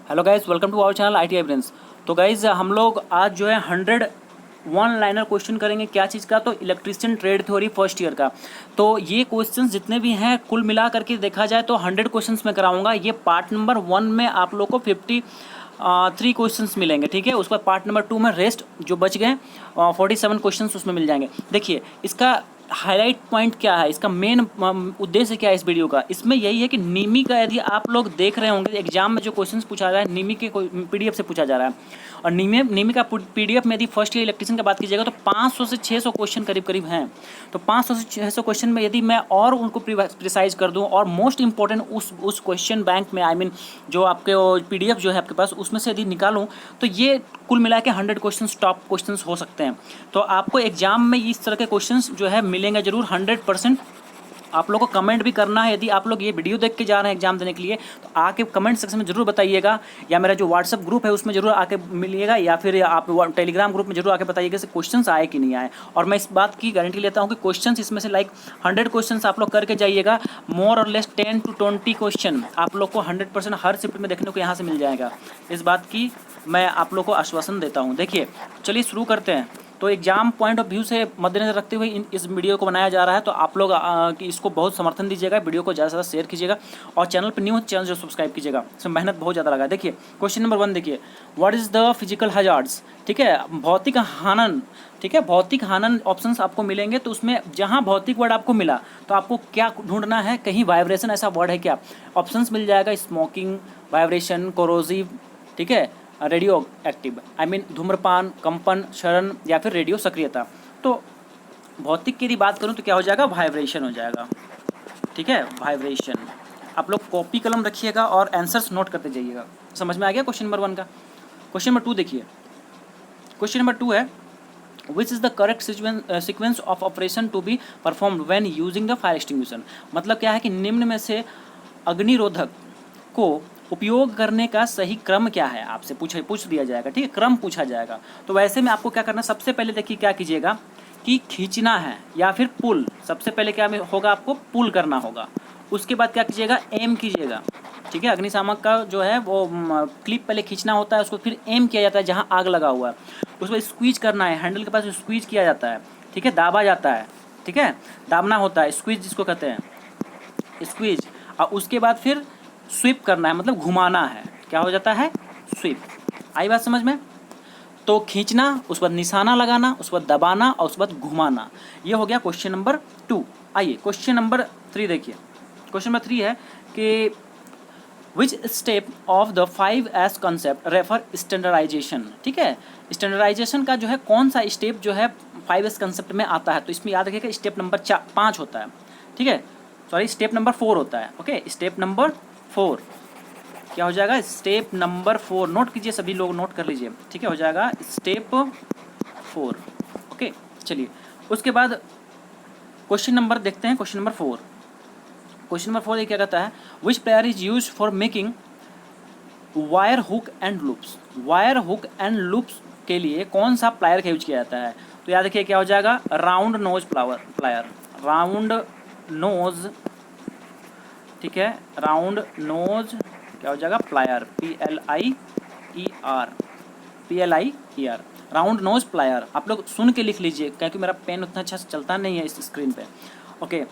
Hello guys, welcome to our channel ITI brains. तो guys हम लोग आज जो है 101 लाइनर क्वेश्चन करेंगे। क्या चीज़ का? तो electrician trade theory first year का। तो ये क्वेश्चंस जितने भी हैं कुल मिला करके देखा जाए तो 100 क्वेश्चंस मैं कराऊंगा। ये पार्ट नंबर 1 में आप लोग को 53 क्वेश्चंस मिलेंगे, ठीक है। उस पर पार्ट नंबर 2 में रेस्ट जो बच गए 47 क्वेश्चंस उसमें मिल जाएंगे। देखिए इसका हाईलाइट पॉइंट क्या है, इसका मेन उद्देश्य क्या है इस वीडियो का। इसमें यही है कि नीमी का यदि आप लोग देख रहे होंगे एग्जाम में जो क्वेश्चंस पूछा जा रहा है नीमी के PDF से पूछा जा रहा है। और नीमी का PDF में यदि फर्स्ट ईयर इलेक्ट्रिशियन की बात कीजिएगा तो 500 से 600 क्वेश्चन करीब करीब हैं। तो 500 से 600 क्वेश्चन में यदि मैं और उनको प्रिसाइज कर दूं और मोस्ट इंपॉर्टेंट उस क्वेश्चन बैंक में जो आपके PDF जो है आपके पास उसमें से यदि निकालूं तो ये कुल मिला के 100 क्वेश्चन टॉप क्वेश्चन हो सकते हैं। तो आपको एग्जाम में इस तरह के क्वेश्चन जो है मिलेंगे जरूर 100%। आप लोग को कमेंट भी करना है। यदि आप लोग ये वीडियो देख के जा रहे हैं एग्जाम देने के लिए तो आके कमेंट सेक्शन में जरूर बताइएगा, या मेरा जो व्हाट्सअप ग्रुप है उसमें जरूर आके मिलिएगा, या फिर आप टेलीग्राम ग्रुप में जरूर आके बताइएगा कि क्वेश्चंस आए कि नहीं आए। और मैं इस बात की गारंटी लेता हूँ कि क्वेश्चंस इसमें से 100 क्वेश्चंस आप लोग करके जाइएगा। मोर और लेस 10 to 20 क्वेश्चन आप लोग को 100% हर शिफ्ट में देखने को यहाँ से मिल जाएगा। इस बात की मैं आप लोग को आश्वासन देता हूँ। देखिए चलिए शुरू करते हैं। तो एग्जाम पॉइंट ऑफ व्यू से मद्देनजर रखते हुए इस वीडियो को बनाया जा रहा है। तो आप लोग कि इसको बहुत समर्थन दीजिएगा, वीडियो को ज़्यादा से ज़्यादा शेयर कीजिएगा और चैनल पर न्यू चैनल जो सब्सक्राइब कीजिएगा। इसमें मेहनत बहुत ज़्यादा लगा है। देखिए क्वेश्चन नंबर 1 देखिए, what is the physical hazards, ठीक है, भौतिक हानन, ठीक है, भौतिक हानन ऑप्शंस आपको मिलेंगे। तो उसमें जहाँ भौतिक वर्ड आपको मिला तो आपको क्या ढूंढना है, कहीं वाइब्रेशन ऐसा वर्ड है क्या। ऑप्शंस मिल जाएगा स्मोकिंग, वाइब्रेशन, कोरोसिव, ठीक है, रेडियो एक्टिव धूम्रपान, कंपन, क्षरण या फिर रेडियो सक्रियता। तो भौतिक की यदि बात करूं तो क्या हो जाएगा, वाइब्रेशन हो जाएगा, ठीक है, वाइब्रेशन। आप लोग कॉपी कलम रखिएगा और आंसर्स नोट करते जाइएगा। समझ में आ गया क्वेश्चन नंबर 1 का। क्वेश्चन नंबर 2 देखिए, क्वेश्चन नंबर 2 है which is the correct sequence of operation to be performed when using the fire extinguisher. मतलब क्या है कि निम्न में से अग्निरोधक को उपयोग करने का सही क्रम क्या है, आपसे पूछ दिया जाएगा, ठीक है, क्रम पूछा जाएगा। तो वैसे में आपको क्या करना, सबसे पहले देखिए क्या कीजिएगा कि खींचना है या फिर पुल। सबसे पहले क्या होगा, आपको पुल करना होगा। उसके बाद क्या कीजिएगा, एम कीजिएगा, ठीक है। अग्निशामक का जो है वो क्लिप पहले खींचना होता है, उसको फिर एम किया जाता है जहाँ आग लगा हुआ है। उसको स्क्वीज करना है, हैंडल के पास स्क्वीज किया जाता है, ठीक है, दाबा जाता है, ठीक है, दाबना होता है, स्क्वीज जिसको कहते हैं, स्क्वीज। और उसके बाद फिर स्वीप करना है, मतलब घुमाना है, क्या हो जाता है, स्वीप। आई बात समझ में? तो खींचना, उस पर निशाना लगाना, उस पर दबाना और उस पर घुमाना। ये हो गया क्वेश्चन नंबर 2। आइए क्वेश्चन नंबर 3 देखिए। क्वेश्चन नंबर 3 है कि which step of the 5S concept refer standardisation, ठीक है। स्टैंडर्डाइजेशन का जो है कौन सा स्टेप जो है 5S कॉन्सेप्ट में आता है, तो इसमें याद रखिएगा स्टेप नंबर 5 होता है, ठीक है, सॉरी स्टेप नंबर 4 होता है। ओके, स्टेप नंबर 4 क्या हो जाएगा, स्टेप नंबर 4 नोट कीजिए, सभी लोग नोट कर लीजिए, ठीक है, हो जाएगा स्टेप 4। ओके चलिए उसके बाद क्वेश्चन नंबर देखते हैं। क्वेश्चन नंबर 4, क्वेश्चन नंबर 4 ये क्या कहता है, विच player is use for making wire hook and loops. Wire hook and loops के लिए कौन सा प्लायर का यूज किया जाता है। तो याद रखिए क्या हो जाएगा, round nose plier, round nose, ठीक है, राउंड नोज क्या हो जाएगा, plier, PLIER, round nose plier. आप लोग सुन के लिख लीजिए क्योंकि मेरा पेन उतना अच्छा से चलता नहीं है इस स्क्रीन पे। ओके,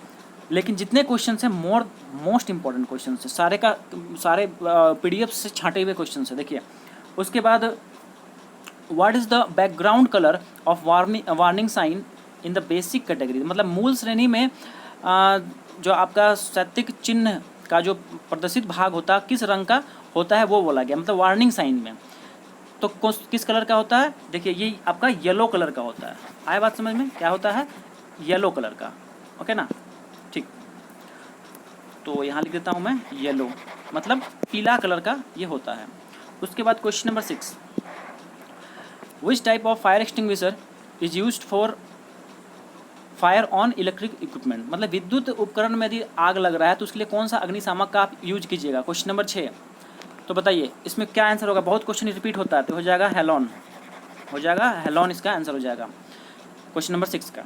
लेकिन जितने क्वेश्चन हैं मोस्ट इंपॉर्टेंट क्वेश्चन है, सारे PDF से छांटे हुए क्वेश्चन है। देखिए उसके बाद what is the background colour of warning sign in the basic category. मतलब मूल श्रेणी में जो आपका सैद्धांतिक चिन्ह का जो प्रदर्शित भाग होता है किस रंग का होता है वो बोला गया, मतलब वार्निंग साइन में। तो किस कलर का होता है, देखिए ये आपका येलो कलर का होता है। आया बात समझ में, क्या होता है, येलो कलर का। ओके ना, ठीक, तो यहाँ लिख देता हूँ मैं येलो, मतलब पीला कलर का ये होता है। उसके बाद question number 6, which type of fire extinguisher is used for fire on electric equipment. मतलब विद्युत उपकरण में यदि आग लग रहा है तो उसके लिए कौन सा अग्निशामक का आप यूज कीजिएगा। क्वेश्चन नंबर 6, तो बताइए इसमें क्या आंसर होगा, बहुत क्वेश्चन रिपीट होता है, तो हो जाएगा हेलोन, हो जाएगा हेलोन, इसका आंसर हो जाएगा क्वेश्चन नंबर 6 का,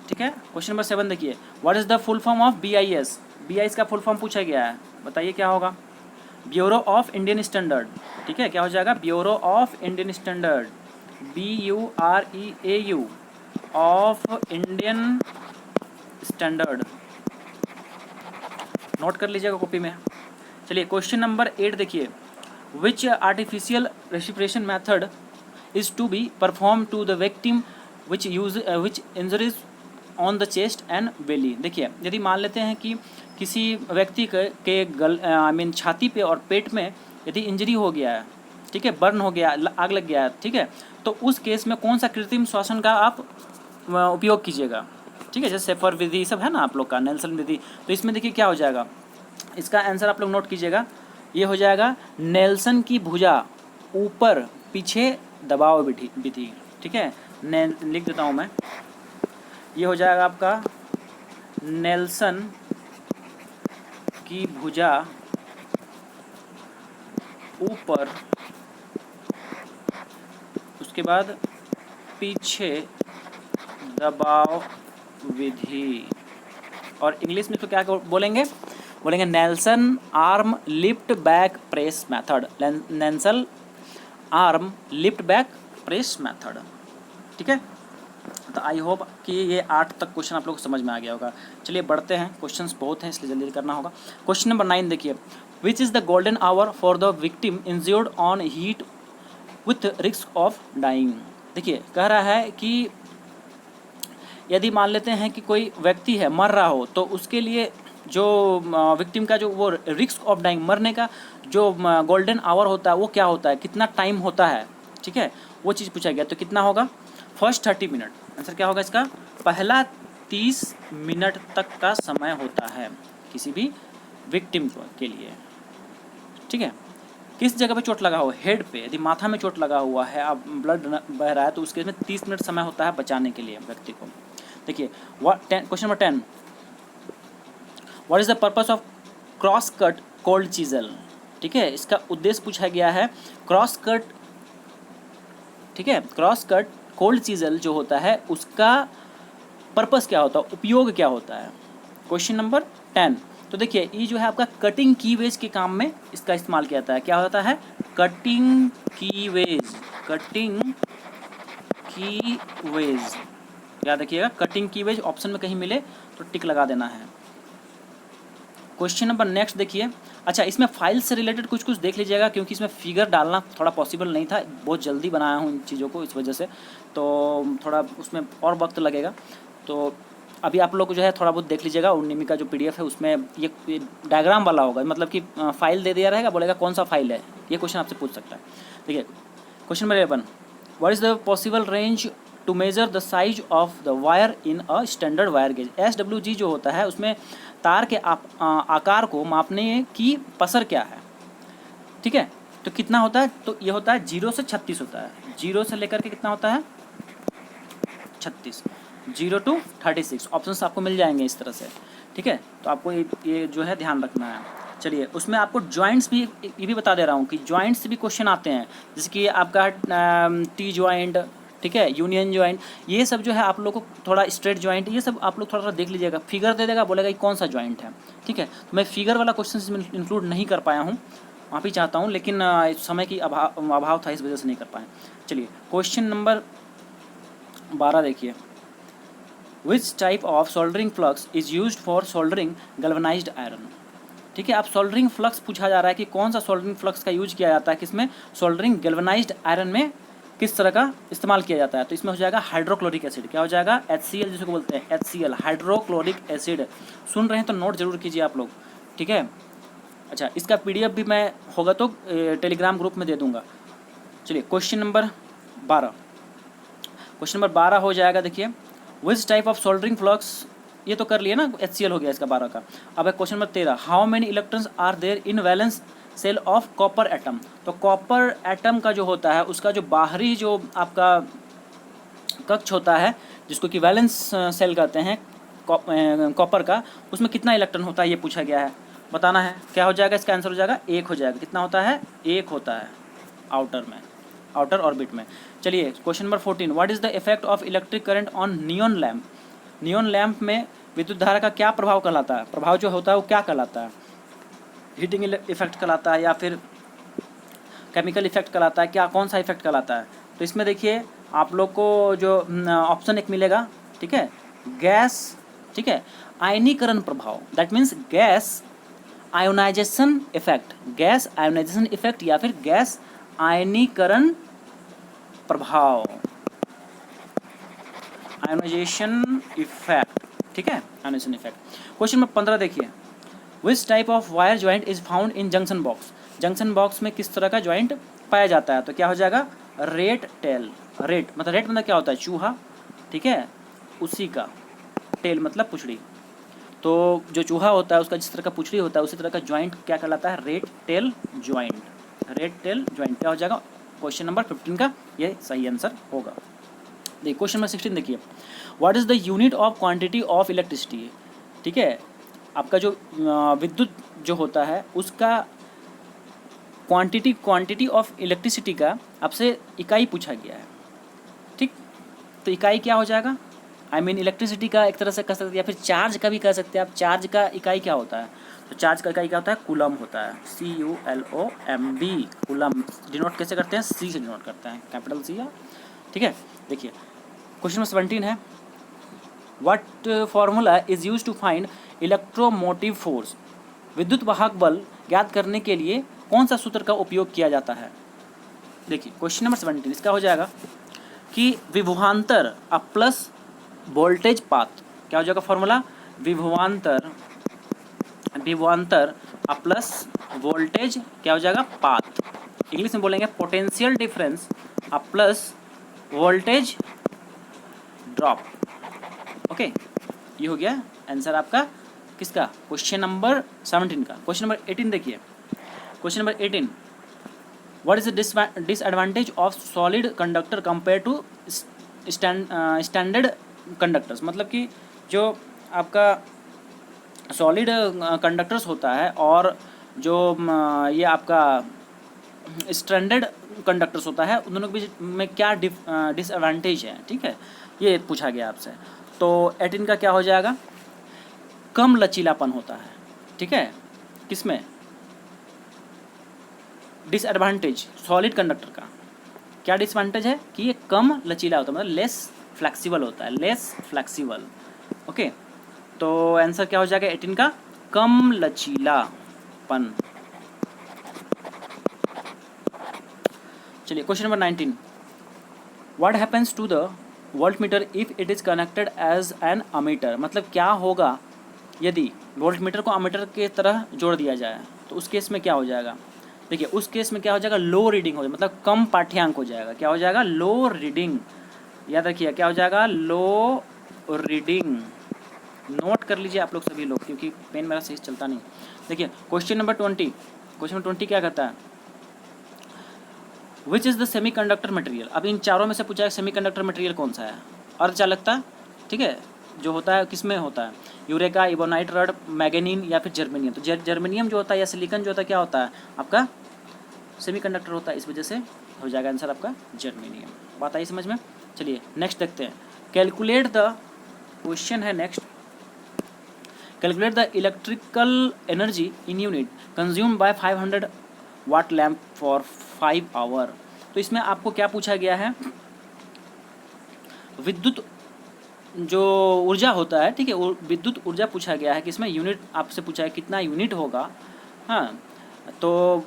ठीक है। क्वेश्चन नंबर 7 देखिए, what is the full form of BIS। BIS का फुल फॉर्म पूछा गया है, बताइए क्या होगा। ब्यूरो ऑफ इंडियन स्टैंडर्ड, ठीक है, क्या हो जाएगा, bureau of Indian standard, BUREAU of Indian standard, note कर लीजिएगा कॉपी में। चलिए क्वेश्चन नंबर 8 देखिए, which artificial respiration method is to be perform to the victim which injuries on the chest and belly. देखिए यदि मान लेते हैं कि किसी व्यक्ति के आई मीन छाती पे और पेट में यदि इंजरी हो गया है, ठीक है, बर्न हो गया, आग लग गया है, ठीक है, तो उस केस में कौन सा कृत्रिम श्वसन का आप उपयोग कीजिएगा, ठीक है, जैसे सेफर विधि सब है ना आप लोग का, नेल्सन विधि। तो इसमें देखिए क्या हो जाएगा, इसका आंसर आप लोग नोट कीजिएगा, ये हो जाएगा नेल्सन की भुजा ऊपर पीछे दबाव विधि, ठीक है, लिख देता हूँ मैं, ये हो जाएगा आपका नेल्सन की भुजा ऊपर, उसके बाद पीछे दबाव विधि, और इंग्लिश में तो क्या बोलेंगे, बोलेंगे Nelson arm lift back press method, Nelson arm lift back press method, ठीक है। तो आई होप कि ये 8 तक क्वेश्चन आप लोग को समझ में आ गया होगा। चलिए बढ़ते हैं, क्वेश्चंस बहुत हैं इसलिए जल्दी करना होगा। क्वेश्चन नंबर 9 देखिए, which is the golden hour for the victim injured on heat with risk of dying. देखिए कह रहा है कि यदि मान लेते हैं कि कोई व्यक्ति है मर रहा हो, तो उसके लिए जो विक्टिम का जो वो रिस्क ऑफ डाइंग, मरने का जो गोल्डन आवर होता है वो क्या होता है, कितना टाइम होता है, ठीक है, वो चीज़ पूछा गया। तो कितना होगा, फर्स्ट 30 मिनट, आंसर क्या होगा इसका, पहला 30 मिनट तक का समय होता है किसी भी विक्टिम के लिए, ठीक है। किस जगह पे चोट लगा हो, हेड पे, यदि माथा में चोट लगा हुआ है, अब ब्लड बह रहा है, तो उसके में 30 मिनट समय होता है बचाने के लिए व्यक्ति को। देखिए question number 10, what is the purpose of cross cut cold chisel, ठीक है, इसका उद्देश्य पूछा गया है क्रॉस कट, ठीक है, क्रॉस कट कोल्ड चीजल जो होता है उसका पर्पस क्या होता है, उपयोग क्या होता है। क्वेश्चन नंबर 10, तो देखिए ये जो है आपका कटिंग कीवेज के काम में इसका इस्तेमाल किया जाता है, क्या होता है, कटिंग कीवेज, कटिंग कीवेज, याद रखिएगा, कटिंग कीवेज ऑप्शन में कहीं मिले तो टिक लगा देना है। क्वेश्चन नंबर नेक्स्ट देखिए, अच्छा इसमें फाइल से रिलेटेड कुछ कुछ देख लीजिएगा, क्योंकि इसमें फिगर डालना थोड़ा पॉसिबल नहीं था, बहुत जल्दी बनाया हूँ इन चीज़ों को, इस वजह से तो थोड़ा उसमें और वक्त लगेगा। तो अभी आप लोग जो है थोड़ा बहुत देख लीजिएगा, उन्नीमी का जो PDF है उसमें ये डायग्राम वाला होगा, मतलब कि फाइल दे दिया रहेगा, बोलेगा कौन सा फाइल है, ये क्वेश्चन आपसे पूछ सकता है। देखिए question number 11, what is the possible range to measure the size of the wire in a standard wire gauge. SWG जो होता है उसमें तार के आकार को मापने की पसर क्या है, ठीक है, तो कितना होता है, तो ये होता है 0 से 36 होता है, 0 से लेकर के कितना होता है 36, 0 to 36 ऑप्शंस आपको मिल जाएंगे इस तरह से, ठीक है। तो आपको ये जो है ध्यान रखना है। चलिए उसमें आपको जॉइंट्स भी, ये भी बता दे रहा हूँ कि जॉइंट्स से भी क्वेश्चन आते हैं, जैसे कि आपका T जॉइंट, ठीक है, यूनियन जॉइंट, ये सब जो है आप लोग को थोड़ा स्ट्रेट जॉइंट, ये सब आप लोग थोड़ा देख लीजिएगा, फिगर दे देगा, बोलेगा कि कौन सा जॉइंट है, ठीक है। तो मैं फिगर वाला क्वेश्चन इसमें इंक्लूड नहीं कर पाया हूँ, माफ़ी चाहता हूँ, लेकिन समय की अभाव था, इस वजह से नहीं कर पाए। चलिए क्वेश्चन नंबर 12 देखिए, which type of soldering flux is used for soldering galvanised iron, ठीक है। आप सोल्डरिंग फ्लक्स पूछा जा रहा है कि कौन सा सोल्डरिंग फ्लक्स का यूज किया जाता है, किसमें, सोल्डरिंग गैल्वेनाइज्ड आयरन में किस तरह का इस्तेमाल किया जाता है। तो इसमें हो जाएगा हाइड्रोक्लोरिक एसिड, क्या हो जाएगा, HCl जिसको बोलते हैं, HCl हाइड्रोक्लोरिक एसिड। सुन रहे हैं तो नोट जरूर कीजिए आप लोग, ठीक है। अच्छा इसका PDF भी मैं होगा तो टेलीग्राम ग्रुप में दे दूंगा। चलिए क्वेश्चन नंबर 12, क्वेश्चन नंबर 12 हो जाएगा, देखिए which type of soldering flux, ये तो कर लिया ना, HCl हो गया इसका 12 का। अब है question number 13, how many electrons are there in valence cell of copper atom. तो कॉपर एटम का जो होता है उसका जो बाहरी जो आपका कक्ष होता है, जिसको कि वैलेंस सेल कहते हैं कॉपर का, उसमें कितना इलेक्ट्रॉन होता है ये पूछा गया है, बताना है। क्या हो जाएगा इसका आंसर, हो जाएगा 1 हो जाएगा, कितना होता है, 1 होता है आउटर में, आउटर ऑर्बिट में। चलिए question number 14, what is the effect of electric current on neon lamp. Neon lamp में विद्युत धारा का क्या प्रभाव कहलाता है, प्रभाव जो होता है वो क्या कहलाता है। हीटिंग इफेक्ट कहलाता है या फिर केमिकल इफेक्ट कहलाता है, क्या कौन सा इफेक्ट कहलाता है? तो इसमें देखिए आप लोग को जो ऑप्शन एक मिलेगा, ठीक है, गैस, ठीक है, आयनीकरण प्रभाव, that means gas ionisation effect, gas ionisation effect या फिर गैस आयनीकरण प्रभाव, आयोनाइजेशन इफेक्ट, ठीक है, आयोनाइजेशन इफेक्ट। क्वेश्चन नंबर 15 देखिए, which type of wire joint is found in junction box? Junction box में किस तरह का ज्वाइंट पाया जाता है? तो क्या हो जाएगा, रेट टेल। रेट मतलब क्या होता है, चूहा, ठीक है, उसी का, टेल मतलब पुछड़ी, तो जो चूहा होता है उसका जिस तरह का पुछड़ी होता है उसी तरह का ज्वाइंट क्या कहलाता है, rat tail joint. Rat tail joint क्या हो जाएगा, क्वेश्चन नंबर 15 का ये सही आंसर होगा। देखिए क्वेश्चन नंबर 16 देखिए, what is the unit of quantity of electricity? ठीक है, आपका जो विद्युत जो होता है उसका क्वांटिटी ऑफ इलेक्ट्रिसिटी का आपसे इकाई पूछा गया है, ठीक, तो इकाई क्या हो जाएगा, आई मीन इलेक्ट्रिसिटी का एक तरह से कह सकते हैं या फिर चार्ज का भी कह सकते हैं आप। चार्ज का इकाई क्या होता है, तो चार्ज का इकाई क्या होता है, कूलम होता है, CULOMB, कूलम। डिनोट कैसे करते हैं, C से डिनोट करते हैं, कैपिटल C है, ठीक है। देखिए क्वेश्चन नंबर 17 है, what formula is use to find electromotive force? विद्युत वाहक बल ज्ञात करने के लिए कौन सा सूत्र का उपयोग किया जाता है? देखिए क्वेश्चन नंबर 17 इसका हो जाएगा कि विभवांतर प्लस वोल्टेज पाथ, क्या हो जाएगा फॉर्मूला, विभवांतर प्लस वोल्टेज क्या हो जाएगा, पाथ। इंग्लिश में बोलेंगे potential difference plus voltage drop. Okay, ये हो गया आंसर आपका किसका, क्वेश्चन नंबर 17 का। क्वेश्चन नंबर 18 देखिए, question number 18, what is the disadvantage of solid conductor compare to standard conductors? मतलब कि जो आपका सॉलिड कंडक्टर्स होता है और जो ये आपका स्टैंडर्ड कंडक्टर्स होता है उन दोनों के बीच में क्या डिसएडवांटेज है, ठीक है, ये पूछा गया आपसे। तो 18 का क्या हो जाएगा, कम लचीलापन होता है, ठीक है, किसमें, डिसएडवांटेज सॉलिड कंडक्टर का क्या डिसएडवांटेज है कि ये कम लचीला होता है, मतलब लेस फ्लेक्सिबल होता है, लेस फ्लेक्सिबल। ओके, तो आंसर क्या हो जाएगा 18 का, कम लचीलापन। चलिए question number 19, what happens to the voltmeter if it is connected as an ammeter? मतलब क्या होगा यदि वोल्ट मीटर को अमीटर के तरह जोड़ दिया जाए, तो उस केस में क्या हो जाएगा? देखिए उस केस में क्या हो जाएगा, लो रीडिंग हो जाएगा, मतलब कम पाठ्यांक हो जाएगा, क्या हो जाएगा, लो रीडिंग। याद रखिए क्या हो जाएगा, लो रीडिंग। नोट कर लीजिए आप लोग सभी लोग, क्योंकि पेन मेरा सही चलता नहीं। देखिए क्वेश्चन नंबर 20, क्वेश्चन नंबर 20 क्या कहता है, which is the semi conductor material? अब इन चारों में से पूछा है सेमी कंडक्टर मटेरियल कौन सा है, अर्धचालकता, ठीक है, जो होता है किस में होता है, यूरेका, इबोनाइट रड, मैग्नीन या फिर जर्मेनियम। तो जर्मेनियम जो होता है या सिलिकॉन जो होता है क्या होता है आपका, सेमी कंडक्टर होता है, इस वजह से हो जाएगा आंसर आपका जर्मेनियम। बात आई समझ में? चलिए नेक्स्ट देखते हैं, कैलकुलेट द, क्वेश्चन है next, calculate the electrical energy in unit consumed by 500 watt lamp for 5 hour. तो इसमें आपको क्या पूछा गया है, विद्युत जो ऊर्जा होता है, ठीक है, विद्युत ऊर्जा पूछा गया है कि इसमें यूनिट आपसे पूछा है कितना यूनिट होगा। हाँ, तो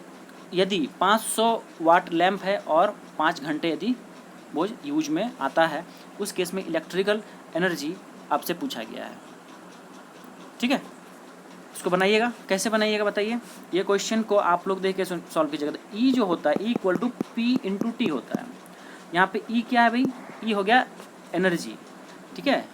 यदि 500 वाट लैम्प है और 5 घंटे यदि वो यूज में आता है, उस केस में इलेक्ट्रिकल एनर्जी आपसे पूछा गया है, ठीक है। इसको बनाइएगा, कैसे बनाइएगा बताइए। ये क्वेश्चन को आप लोग देख के सॉल्व कीजिएगा। तो ई जो होता है E equal to P into T होता है। यहाँ पे ई क्या है भाई, ई हो गया एनर्जी, ठीक है,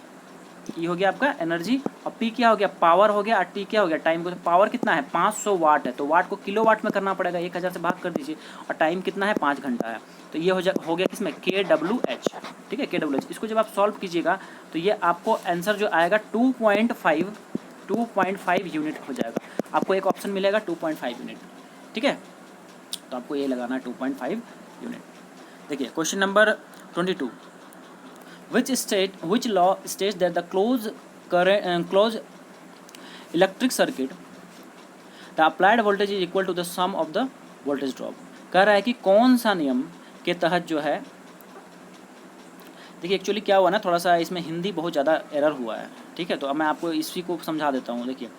ई हो गया आपका एनर्जी, और पी क्या हो गया, पावर हो गया, और टी क्या हो गया, टाइम। को पावर कितना है 500 वाट है, तो वाट को किलो वाट में करना पड़ेगा, 1000 से भाग कर दीजिए, और टाइम कितना है 5 घंटा है। तो ये हो गया किसमें, KWH, ठीक है, KWH। इसको जब आप सॉल्व कीजिएगा तो ये आपको आंसर जो आएगा 2.5 यूनिट हो जाएगा। आपको एक ऑप्शन मिलेगा 2.5 यूनिट, ठीक है, तो आपको ये लगाना है 2.5 यूनिट। देखिए question number 22, which law states that the closed electric circuit the applied voltage is equal to the sum of the voltage drop. कह रहा है कि कौन सा नियम के तहत जो है, देखिए एक्चुअली क्या हुआ ना, थोड़ा सा इसमें हिंदी बहुत ज़्यादा एरर हुआ है, ठीक है। तो अब मैं आपको इसी को समझा देता हूँ। देखिए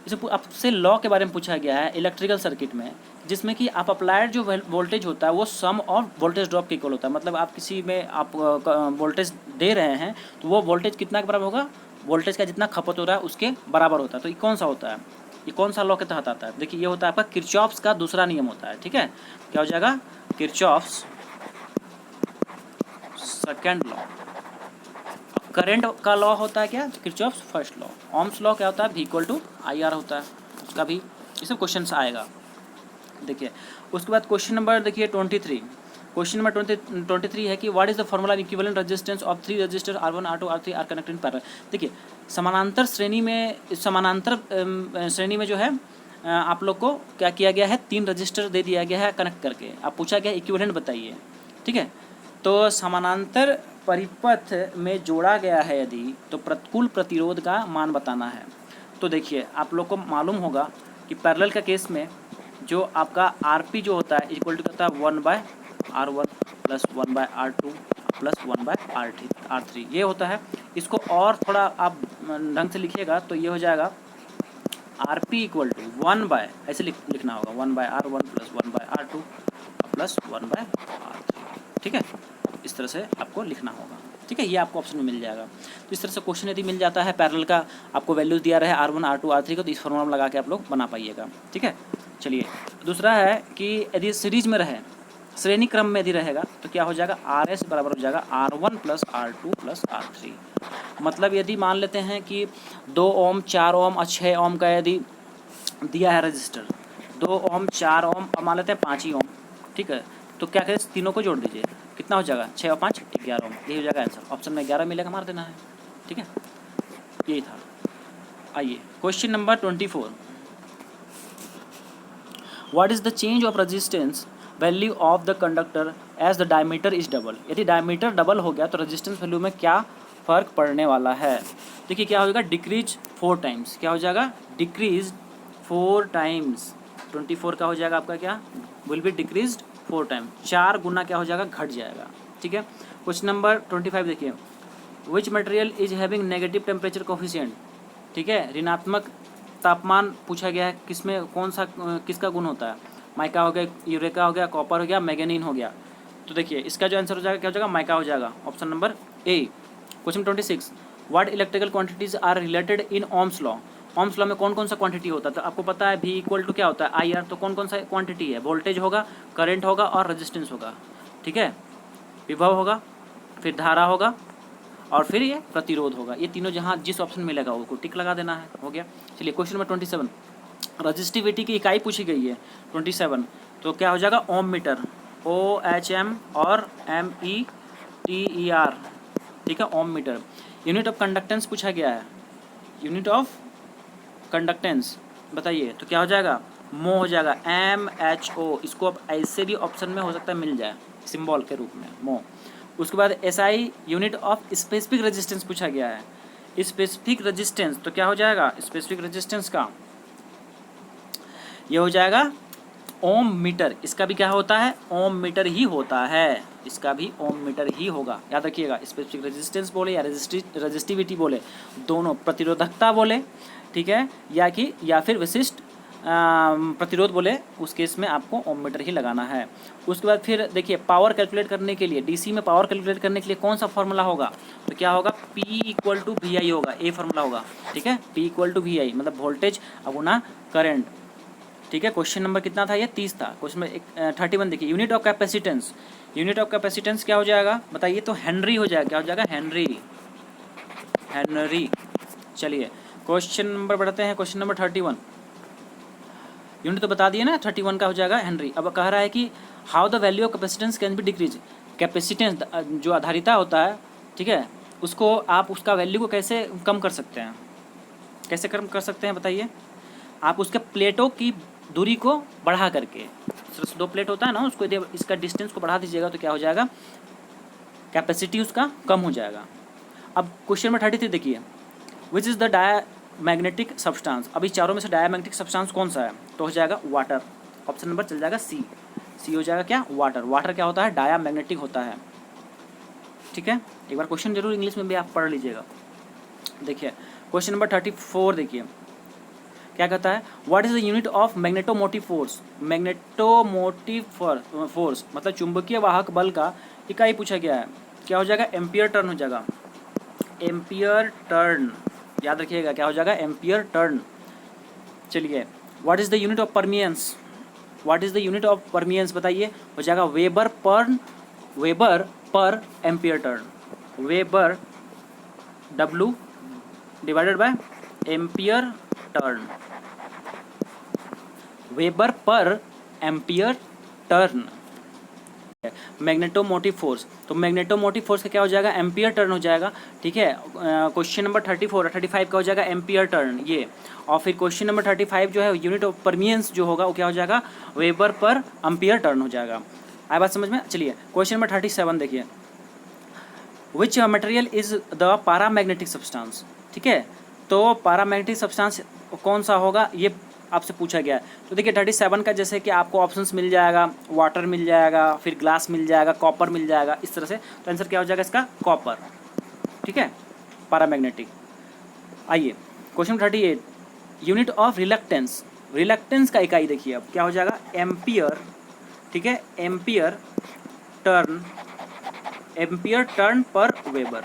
इसमें आपसे लॉ के बारे में पूछा गया है इलेक्ट्रिकल सर्किट में, जिसमें कि आप अप्लाइड जो वोल्टेज होता है वो सम ऑफ वोल्टेज ड्रॉप के इक्वल होता है। मतलब आप किसी में आप वोल्टेज दे रहे हैं तो वो वोल्टेज कितना के बराबर होगा, वोल्टेज का जितना खपत हो रहा है उसके बराबर होता है। तो ये कौन सा होता है, ये कौन सा लॉ के तहत आता है? देखिए ये होता है आपका किरचॉफ्स का दूसरा नियम होता है, ठीक है। क्या हो जाएगा, किरचॉफ्स सेकेंड लॉ। करंट का लॉ होता है क्या, Kirchhoff's first law. Ohm's law क्या होता है, V इक्वल टू IR होता है, उसका भी ये सब क्वेश्चन आएगा। देखिए उसके बाद क्वेश्चन नंबर देखिए 23, क्वेश्चन नंबर 23 है कि what is the formula equivalent resistance of 3 resistor R1 R2 R3 are connected in parallel. देखिए समानांतर श्रेणी में जो है आप लोग को क्या किया गया है, 3 रजिस्टर दे दिया गया है कनेक्ट करके। आप पूछा गया इक्विवेलेंट बताइए, ठीक है। तो समानांतर परिपथ में जोड़ा गया है यदि, तो कुल प्रतिरोध का मान बताना है। तो देखिए आप लोग को मालूम होगा कि पैरेलल का केस में जो आपका RP जो होता है इक्वल टू होता है 1/R1 plus 1/R2 plus 1/R3 ये होता है। इसको और थोड़ा आप ढंग से लिखिएगा तो ये हो जाएगा RP इक्वल टू 1/, ऐसे लिखना होगा 1/R1 plus 1/R2 plus 1/R3, ठीक है। इस तरह से आपको लिखना होगा, ठीक है। ये आपको ऑप्शन में मिल जाएगा। तो इस तरह से क्वेश्चन यदि मिल जाता है पैरेलल का, आपको वैल्यूज दिया रहे R1 R2 R3 को, तो इस फॉर्मूला में लगा के आप लोग बना पाइएगा, ठीक है। चलिए दूसरा है कि यदि सीरीज में रहे, श्रेणी क्रम में यदि रहेगा तो क्या हो जाएगा, RS बराबर हो जाएगा R1 plus R2 plus R3। मतलब यदि मान लेते हैं कि 2 ओम 4 ओम और 6 ओम का यदि दिया है रजिस्टर, 2 ओम 4 ओम और मान लेते हैं 5 ही ओम, ठीक है। तो क्या करें, तीनों को जोड़ दीजिए, कितना हो जाएगा 6 और 5 11 ओम, यही हो जाएगा आंसर। ऑप्शन में 11 मिलेगा, मार देना है, ठीक है। यही था। आइए question number 24, what is the change of resistance value of the conductor as the diameter is double. यदि डायमीटर डबल हो गया तो रेजिस्टेंस वैल्यू में क्या फ़र्क पड़ने वाला है। देखिए क्या हो जाएगा, डिक्रीज 4 टाइम्स, क्या हो जाएगा, डिक्रीज 4 टाइम्स। 24 का हो जाएगा आपका क्या, विल बी डिक्रीज 4 टाइम, 4 गुना क्या हो जाएगा, घट जाएगा, ठीक है। क्वेश्चन नंबर 25 देखिए, which material is having negative temperature coefficient, ठीक है। ऋणात्मक तापमान पूछा गया है, किसमें कौन सा किसका गुण होता है, माइका हो गया, यूरेका हो गया, कॉपर हो गया, मैग्नीन हो गया। तो देखिए इसका जो आंसर हो जाएगा क्या हो जाएगा, माइका हो जाएगा, option number A. Question 26, what electrical quantities are related in Ohm's law. Ohm's law में कौन कौन सा क्वांटिटी होता है, तो आपको पता है V इक्वल टू क्या होता है IR। तो कौन कौन सा क्वांटिटी है, वोल्टेज होगा, करंट होगा और रेजिस्टेंस होगा, ठीक है। विभव होगा, फिर धारा होगा और फिर ये प्रतिरोध होगा। ये तीनों जहाँ जिस ऑप्शन में मिलेगा वो टिक लगा देना है, हो गया। चलिए क्वेश्चन नंबर 27, रजिस्टिविटी की इकाई पूछी गई है 27, तो क्या हो जाएगा, ओम मीटर, OHM और METER, ठीक है, ओम मीटर। यूनिट ऑफ कंडक्टेंस पूछा गया है, यूनिट ऑफ कंडक्टेंस बताइए, तो क्या हो जाएगा, मो हो जाएगा, MHO। इसको अब ऐसे भी ऑप्शन में हो सकता है मिल जाए सिंबल के रूप में, मो। उसके बाद SI unit of specific resistance पूछा गया है, स्पेसिफिक रेजिस्टेंस, तो क्या हो जाएगा, स्पेसिफिक रेजिस्टेंस का ये हो जाएगा ओम मीटर। इसका भी क्या होता है, ओम मीटर ही होता है, इसका भी ओम मीटर ही होगा, याद रखिएगा। स्पेसिफिक रेजिस्टेंस बोले या रेजिस्टिविटी बोले, दोनों, प्रतिरोधकता बोले, ठीक है, या फिर विशिष्ट प्रतिरोध बोले, उस केस में आपको ओम मीटर ही लगाना है। उसके बाद फिर देखिए पावर कैलकुलेट करने के लिए, डीसी में पावर कैलकुलेट करने के लिए कौन सा फॉर्मूला होगा, तो क्या होगा, P इक्वल टू VI होगा, ए फॉर्मूला होगा, ठीक है। P इक्वल टू VI मतलब वोल्टेज गुना करंट, ठीक है। क्वेश्चन नंबर कितना था, ये 30 था। क्वेश्चन नंबर 31 देखिए, unit of capacitance, unit of capacitance क्या हो जाएगा बताइए, तो हेनरी हो जाएगा, क्या हो जाएगा, हेनरी, हेनरी। चलिए क्वेश्चन नंबर बढ़ते हैं, क्वेश्चन नंबर 31, यूनिट तो बता दिए ना, 31 का हो जाएगा हेनरी। अब कह रहा है कि how the value of capacitance can be decrease. Capacitance जो आधारिता होता है, ठीक है, उसको आप उसका वैल्यू को कैसे कम कर सकते हैं, कैसे कम कर सकते हैं बताइए, आप उसके प्लेटों की दूरी को बढ़ा करके, 2 प्लेट होता है ना, उसको यदि इसका डिस्टेंस को बढ़ा दीजिएगा तो क्या हो जाएगा, कैपेसिटी उसका कम हो जाएगा। अब क्वेश्चन नंबर 33 देखिए, which is the magnetic substance, अभी चारों में से डायमैग्नेटिक सब्सटेंस कौन सा है? तो हो जाएगा वाटर। ऑप्शन नंबर चल जाएगा सी। सी हो जाएगा क्या? वाटर। वाटर क्या होता है? डायमैग्नेटिक होता है। ठीक है, एक बार क्वेश्चन जरूर इंग्लिश में भी आप पढ़ लीजिएगा। देखिए क्वेश्चन नंबर 34 देखिए क्या कहता है, what is the unit of magnetomotive force? Magnetomotive force मतलब चुंबकीय वाहक बल का इकाई पूछा गया है। क्या हो जाएगा? एम्पियर टर्न हो जाएगा। एम्पियर टर्न, याद रखिएगा क्या हो जाएगा? Ampere turn. चलिए, what is the unit of permeance? What is the unit of permeance बताइए। हो जाएगा weber per ampere turn. Weber W divided by ampere turn. Weber per ampere turn. Magnetomotive force, तो मैग्नेटोमोटिव फोर्स का क्या हो जाएगा? Ampere turn हो जाएगा। ठीक है, क्वेश्चन नंबर 34 35 का हो जाएगा एम्पियर टर्न ये। और फिर क्वेश्चन नंबर 35 जो है यूनिट ऑफ परमियंस जो होगा वो क्या हो जाएगा? वेबर पर एम्पियर टर्न हो जाएगा। आया बात समझ में? चलिए क्वेश्चन नंबर 37 देखिए, which material is the paramagnetic substance? ठीक है, तो पैरामैग्नेटिक सब्सटेंस कौन सा होगा ये आपसे पूछा गया है। तो देखिए 37 का जैसे कि आपको ऑप्शंस मिल जाएगा, वाटर मिल जाएगा, फिर ग्लास मिल जाएगा, कॉपर मिल जाएगा, इस तरह से। तो आंसर क्या हो जाएगा इसका? कॉपर। ठीक है, पैरामैग्नेटिक। आइए question 38, unit of reluctance. Reluctance का इकाई देखिए अब क्या हो जाएगा? एम्पियर। ठीक है, एम्पियर टर्न, एम्पियर टर्न पर वेबर।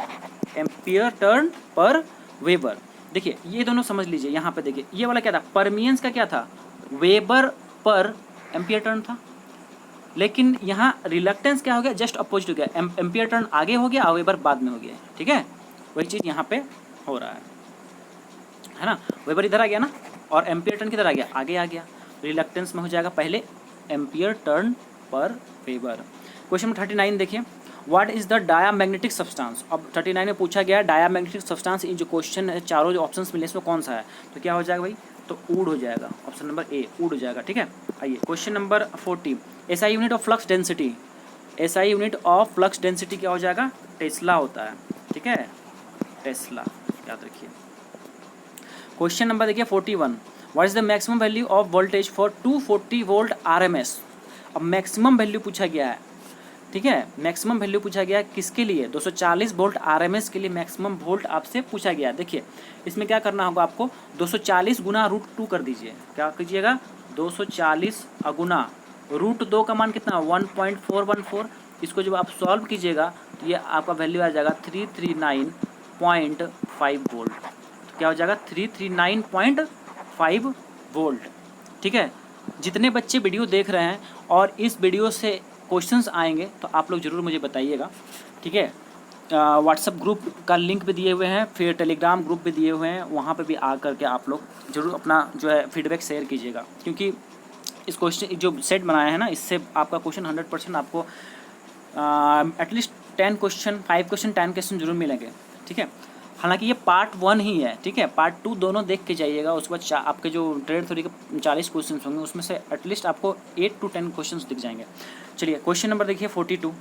एम्पियर टर्न पर वेबर। देखिए ये दोनों समझ लीजिए। यहाँ पे देखिए ये वाला क्या था? परमियंस का क्या था? वेबर पर एम्पियर टर्न था। लेकिन यहाँ रिलक्टेंस क्या हो गया? जस्ट अपोजिट हो गया। एम्पियर टर्न आगे हो गया और वेबर बाद में हो गया। ठीक है, वही चीज़ यहाँ पे हो रहा है ना। वेबर इधर आ गया ना और एम्पियर टर्न किधर आ गया? आगे आ गया। रिलक्टेंस में हो जाएगा पहले एम्पियर टर्न पर वेबर। क्वेश्चन 39 देखिए, what is the diamagnetic substance? अब 39 में पूछा गया डायामैग्नेटिक सब्सटेंस। इन जो क्वेश्चन है चारों जो ऑप्शंस मिले इसमें कौन सा है? तो क्या हो जाएगा भाई? तो वुड हो जाएगा। ऑप्शन नंबर ए वुड हो जाएगा। ठीक है, आइए question number 40, SI unit of flux density. SI unit of flux density क्या हो जाएगा? टेस्ला होता है। ठीक है, टेस्ला याद रखिए। क्वेश्चन नंबर देखिए 41, what is the maximum value of voltage for 240 volt RMS? अब मैक्सिमम वैल्यू पूछा गया है। ठीक है, मैक्सिमम वैल्यू पूछा गया किसके लिए? 240 वोल्ट आरएमएस के लिए मैक्सिमम वोल्ट आपसे पूछा गया। देखिए इसमें क्या करना होगा आपको? 240 गुना √2 कर दीजिए। क्या कीजिएगा? 240 अगुना √2 का मान कितना? 1.414। इसको जब आप सॉल्व कीजिएगा तो ये आपका वैल्यू आ जाएगा 339.5 वोल्ट। तो क्या हो जाएगा? 339.5 वोल्ट। ठीक है, जितने बच्चे वीडियो देख रहे हैं और इस वीडियो से क्वेश्चंस आएंगे तो आप लोग ज़रूर मुझे बताइएगा। ठीक है, व्हाट्सएप ग्रुप का लिंक भी दिए हुए हैं, फिर टेलीग्राम ग्रुप भी दिए हुए हैं, वहाँ पे भी आ करके आप लोग ज़रूर अपना जो है फीडबैक शेयर कीजिएगा। क्योंकि इस क्वेश्चन जो सेट बनाया है ना, इससे आपका क्वेश्चन 100% आपको एटलीस्ट 10 क्वेश्चन 5 क्वेश्चन 10 क्वेश्चन जरूर मिलेंगे। ठीक है, हालांकि ये पार्ट 1 ही है। ठीक है, पार्ट 2 दोनों देख के जाइएगा। उसके बाद आपके जो ट्रेड थ्योरी के 40 क्वेश्चन होंगे उसमें से एटलीस्ट आपको 8 to 10 क्वेश्चन दिख जाएंगे। चलिए क्वेश्चन नंबर देखिए 42,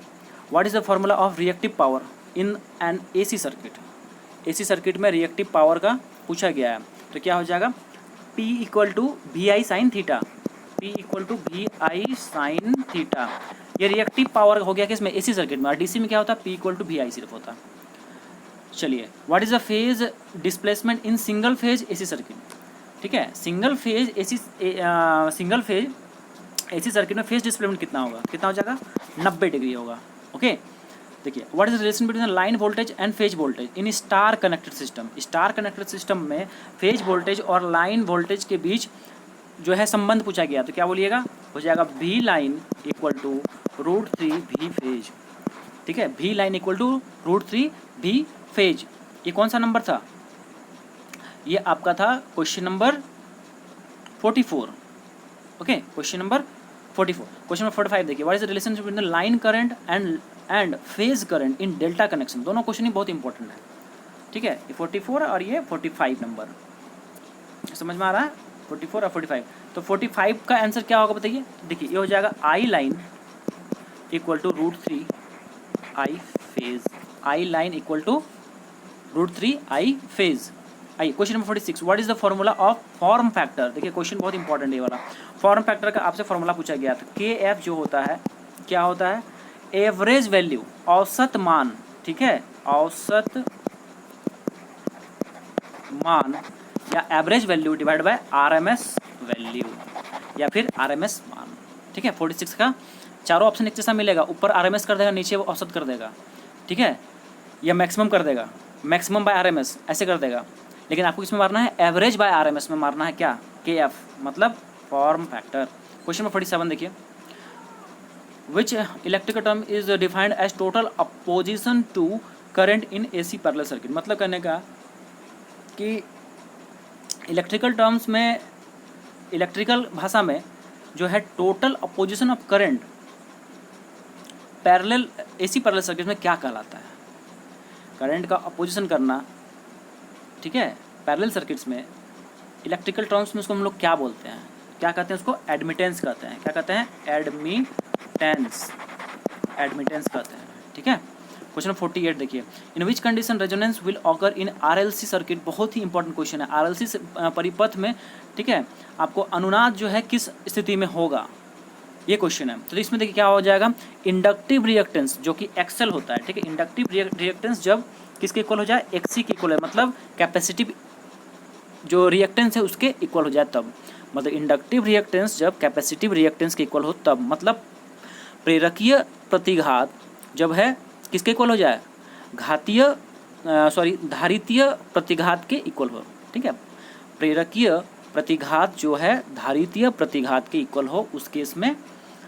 what is the formula of reactive power in an AC circuit? AC circuit में रिएक्टिव पावर का पूछा गया है। तो क्या हो जाएगा? P = VI sin theta. P = VI sin theta. ये रिएक्टिव पावर हो गया किसमें? एसी सर्किट में। और डीसी में क्या होता है? P = VI सिर्फ होता है। चलिए, what is the phase displacement in single phase AC circuit? ठीक है, सिंगल फेज एसी सर्किट में फेज डिस्प्लेसमेंट कितना होगा? कितना हो जाएगा? 90 डिग्री होगा। ओके, देखिए what is the relation between line voltage and phase voltage in star connected system? Star connected system में फेज वोल्टेज और लाइन वोल्टेज के बीच जो है संबंध पूछा गया। तो क्या बोलिएगा? हो जाएगा V line = √3 V फेज। ठीक है, V line = √3 V फेज। ये कौन सा नंबर था? ये आपका था question number 44। Okay, question number 44। Question number 45 देखिए, what is the relationship between the line current and phase current in delta connection? दोनों क्वेश्चन ही बहुत इंपॉर्टेंट है। ठीक है, ये 44 और ये 45 नंबर समझ में आ रहा है? 44 और 45। तो 45 का आंसर क्या होगा बताइए? देखिए ये हो जाएगा I line = √3 I phase. I line = √3 I phase. आइए question number 46, what is the formula of form factor. देखिए क्वेश्चन बहुत इंपॉर्टेंट है ये वाला। फॉर्म फैक्टर का आपसे फॉर्मूला पूछा गया था, के एफ जो होता है क्या होता है, एवरेज वैल्यू, औसत मान, ठीक है, औसत मान या average value divide by RMS value या फिर आरएमएस मान, ठीक है। 46 का चारों ऑप्शन एक जैसा मिलेगा, ऊपर आरएमएस कर देगा, नीचे वो औसत कर देगा, ठीक है, या मैक्सिमम कर देगा, मैक्सिमम बाय आरएमएस ऐसे कर देगा, लेकिन आपको इसमें मारना है एवरेज बाय आरएमएस में मारना है क्या, के एफ मतलब फॉर्म फैक्टर। क्वेश्चन नंबर 47 देखिए, which electrical term is defined as total opposition to current in AC parallel circuit. मतलब कहने का कि इलेक्ट्रिकल टर्म्स में, इलेक्ट्रिकल भाषा में जो है total opposition of current parallel AC parallel circuit में क्या कहलाता है, करंट का अपोजिशन करना, ठीक है, पैरेलल सर्किट्स में इलेक्ट्रिकल टर्म्स में उसको हम लोग क्या बोलते हैं, क्या कहते हैं, उसको एडमिटेंस कहते हैं। क्या कहते हैं, एडमिटेंस, एडमिटेंस कहते हैं, ठीक है। क्वेश्चन 48 देखिए, in which condition resonance will occur in RLC circuit. बहुत ही इंपॉर्टेंट क्वेश्चन है, आरएलसी परिपथ में, ठीक है, आपको अनुनाद जो है किस स्थिति में होगा, ये क्वेश्चन है। तो इसमें देखिए क्या हो जाएगा, इंडक्टिव रिएक्टेंस जो कि एक्सेल होता है, ठीक है, इंडक्टिव रिएक्टेंस जब किसके इक्वल हो जाए, एक्सी के इक्वल है, मतलब कैपेसिटिव जो रिएक्टेंस है उसके इक्वल हो जाए तब, मतलब इंडक्टिव रिएक्टेंस जब कैपेसिटिव रिएक्टेंस के इक्वल हो तब, मतलब प्रेरकीय प्रतिघात जब है किसके इक्वल हो जाए, घातीय धारितीय प्रतिघात के इक्वल हो, ठीक है, प्रेरकीय प्रतिघात जो है धारितीय प्रतिघात के इक्वल हो, उस केस में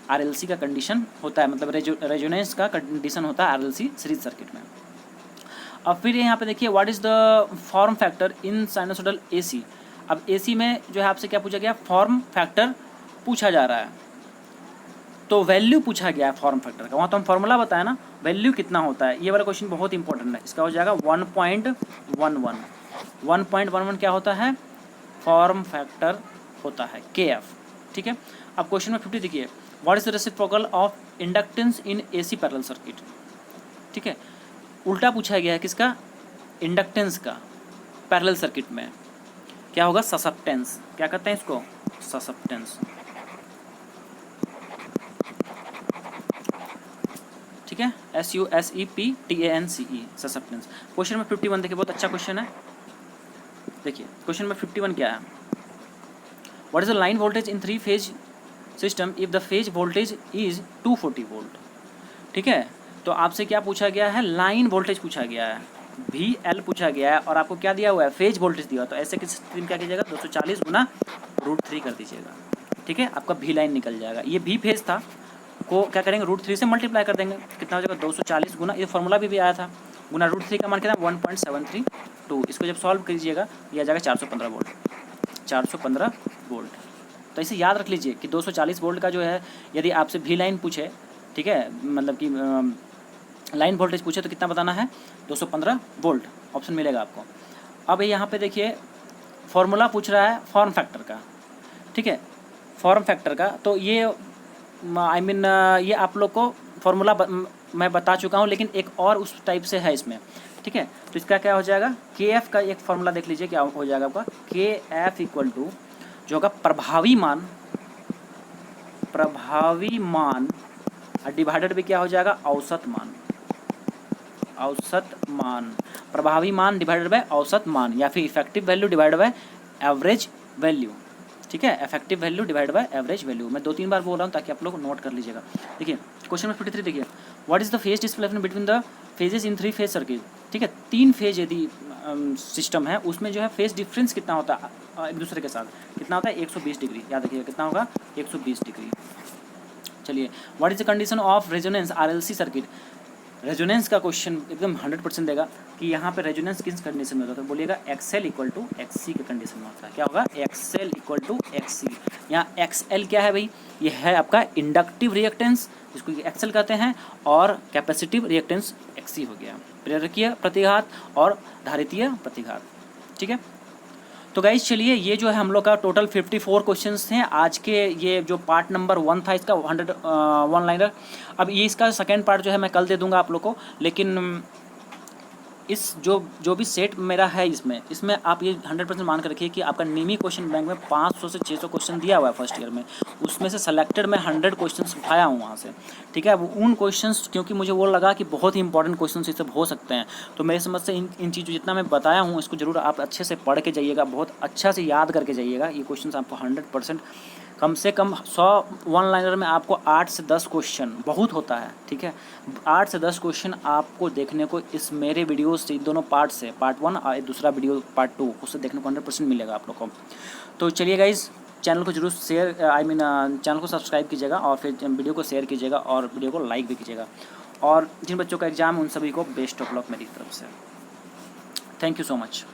आरएलसी का कंडीशन होता है, मतलब रेजोनेंस का कंडीशन होता है आरएलसी सीरीज सर्किट में। अब फिर यहाँ पे देखिए, what is the form factor in sinusoidal AC. अब एसी में जो है आपसे क्या पूछा गया, फॉर्म फैक्टर पूछा जा रहा है, तो वैल्यू पूछा गया है फॉर्म फैक्टर का, वहाँ तो हम फॉर्मूला बताया ना, वैल्यू कितना होता है, ये वाला क्वेश्चन बहुत इंपॉर्टेंट है। इसका हो जाएगा 1.11। 1.11 क्या होता है, फॉर्म फैक्टर होता है के एफ, ठीक है। अब क्वेश्चन में 50 देखिए, what is the reciprocal of inductance in AC parallel circuit, ठीक है, उल्टा पूछा गया है किसका, इंडक्टेंस का पैरेलल सर्किट में क्या होगा, ससेप्टेंस। क्या कहते हैं इसको, ससेप्टेंस, ठीक है, SUSEPTANCE, ससेप्टेंस। क्वेश्चन नंबर 51 देखिए, बहुत अच्छा क्वेश्चन है। देखिए क्वेश्चन नंबर 51 क्या है, what is the line voltage in 3 phase system if the phase voltage is 240 volt, ठीक है। तो आपसे क्या पूछा गया है, लाइन वोल्टेज पूछा गया है, VL पूछा गया है, और आपको क्या दिया हुआ है, फेज वोल्टेज दिया। तो ऐसे किस स्थिति में क्या कीजिएगा, 240 गुना √3 कर दीजिएगा, ठीक है, आपका V लाइन निकल जाएगा। ये V फेज था, को क्या करेंगे, √3 से मल्टीप्लाई कर देंगे, कितना हो जाएगा, 240 गुना, ये फॉर्मूला भी आया था, गुना √3 का मान कितना, 1.732। इसको जब सॉल्व कीजिएगा ये आ जाएगा 415 वोल्ट, 415 वोल्ट। तो इसे याद रख लीजिए कि 240 वोल्ट का जो है, यदि आपसे V लाइन पूछे, ठीक है, मतलब कि लाइन वोल्टेज पूछे तो कितना बताना है, 215 वोल्ट ऑप्शन मिलेगा आपको। अब यहाँ पे देखिए फॉर्मूला पूछ रहा है फॉर्म फैक्टर का, ठीक है, फॉर्म फैक्टर का, तो ये ये आप लोग को फॉर्मूला मैं बता चुका हूँ, लेकिन एक और उस टाइप से है इसमें, ठीक है। तो इसका क्या हो जाएगा, के एफ का एक फॉर्मूला देख लीजिए क्या हो जाएगा आपका, के एफ इक्वल टू जो होगा प्रभावी मान डिवाइडेड भी क्या हो जाएगा, औसत मान, प्रभावी मान डिवाइडेड बाय औसत मान, या फिर effective value divided by average value, ठीक है, effective value divide by average value. मैं 2-3 बार बोल रहा हूँ ताकि आप लोग नोट कर लीजिएगा। देखिए क्वेश्चन नंबर 53 देखिए, what is the phase displacement between the phases in 3 phase circuit, ठीक है, 3 फेज यदि सिस्टम है उसमें जो है फेज डिफरेंस कितना होता है एक दूसरे के साथ, कितना होता है, 120 डिग्री, याद रखिएगा कितना होगा, 120 डिग्री। चलिए, what is the condition of resonance RLC circuit. Resonance का क्वेश्चन एकदम 100% देगा कि यहाँ पे रेजोनेंस किस कंडीशन में होता है, तो बोलिएगा XL इक्वल टू XC के कंडीशन में होता है। क्या होगा, XL इक्वल टू XC। यहाँ XL क्या है भाई, ये है आपका इंडक्टिव रिएक्टेंस जिसको XL कहते हैं, और कैपेसिटिव रिएक्टेंस XC हो गया, प्रेरकीय प्रतिघात और धारितीय प्रतिघात, ठीक है। तो गाइज चलिए, ये जो है हम लोग का टोटल 54 क्वेश्चंस हैं आज के, ये जो पार्ट नंबर 1 था इसका 101 लाइनर। अब ये इसका सेकेंड पार्ट जो है मैं कल दे दूंगा आप लोग को, लेकिन इस जो भी सेट मेरा है इसमें आप ये 100% मान कर रखिए कि आपका निमी क्वेश्चन बैंक में 500 से 600 क्वेश्चन दिया हुआ है फर्स्ट ईयर में, उसमें से सेलेक्टेड मैं 100 क्वेश्चन उठाया हूँ वहाँ से, ठीक है। वो उन क्वेश्चंस क्योंकि मुझे वो लगा कि बहुत ही इंपॉर्टेंट क्वेश्चन ये सब हो सकते हैं, तो मेरी समझ से इन चीज़ों जितना मैं बताया हूँ इसको जरूर आप अच्छे से पढ़ के जाइएगा, बहुत अच्छा से याद करके जाइएगा। ये क्वेश्चन आपको 100% कम से कम 100 वन लाइनर में आपको 8 से 10 क्वेश्चन बहुत होता है, ठीक है। 8 से 10 क्वेश्चन आपको देखने को इस मेरे वीडियो से, दोनों पार्ट से, पार्ट 1 और दूसरा वीडियो पार्ट 2, उससे देखने को 100% मिलेगा आप लोग को। तो चलिए गाइज़, चैनल को जरूर शेयर चैनल को सब्सक्राइब कीजिएगा और फिर वीडियो को शेयर कीजिएगा और वीडियो को लाइक भी कीजिएगा। और जिन बच्चों का एग्ज़ाम उन सभी को बेस्ट ऑफ लक मेरी तरफ से। Thank you so much.